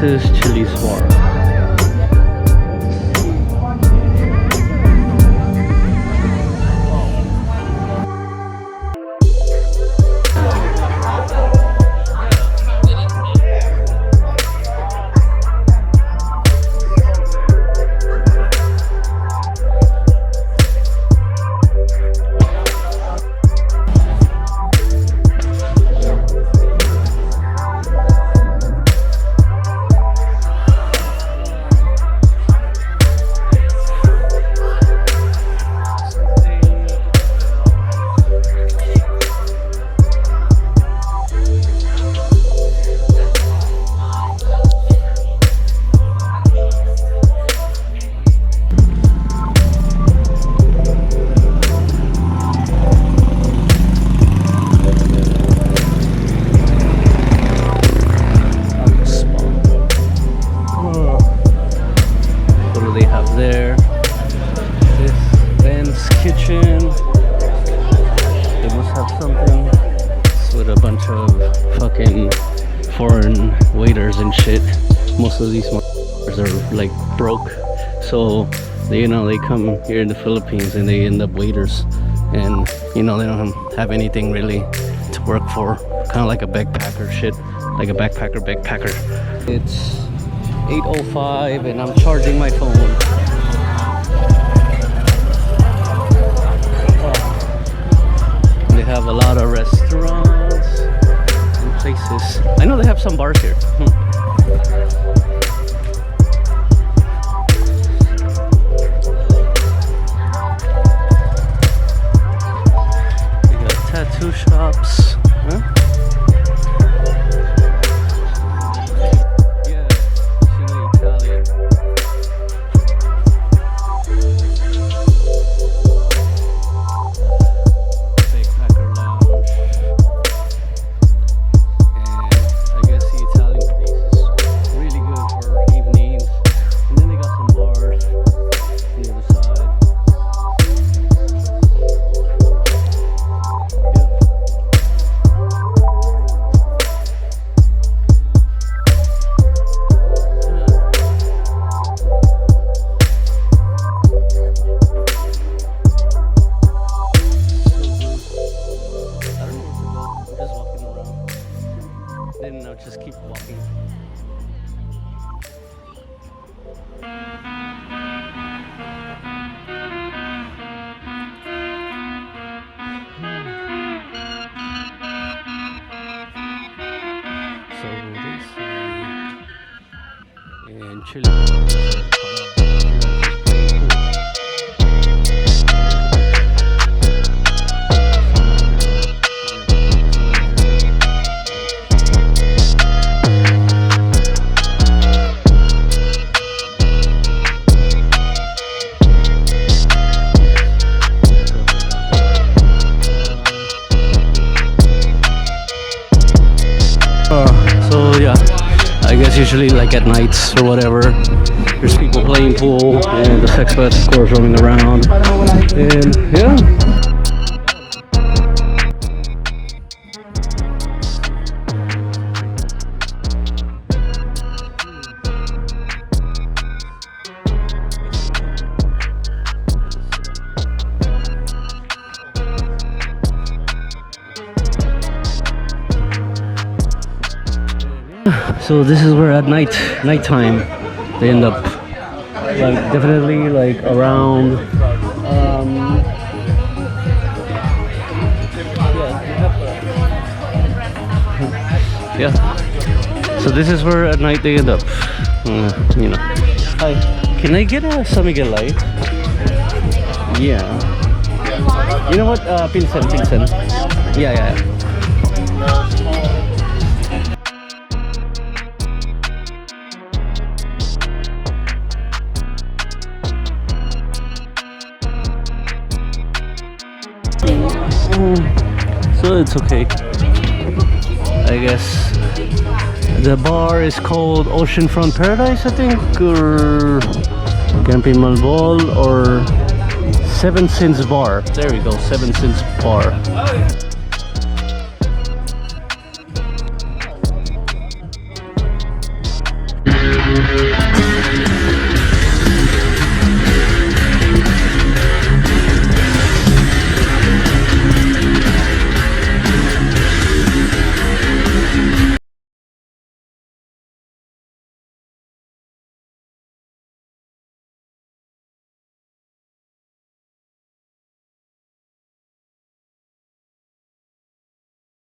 is Chilli Bar. Foreign waiters and shit. Most of these motherfuckers are like broke, so they, you know, they come here in the Philippines and they end up waiters, and you know, they don't have anything really to work for. Kind of like a backpacker shit, like a backpacker. It's 8:05 and I'm charging my phone. They have a lot of restaurants and places. I know they have some bars here. They got tattoo shops. Huh? Yeah, Chile Italian. Begpacker lounge. And I guess the Italian place is really good for evenings. And then they got some bars on the other side. Then I'll just keep walking. So this and Chilli. So yeah, I guess usually like at nights or whatever, there's people playing pool and the expats of course roaming around, and yeah. So this is where at nighttime they end up, like definitely like around yeah. So this is where at night they end up. You know. Hi, can I get a San Miguel light? Yeah. You know what? Pilsen. Yeah. So it's okay, I guess. The bar is called Oceanfront Paradise, I think, or Camping Moalboal, or 7 Cents Bar. There we go, 7 Cents Bar.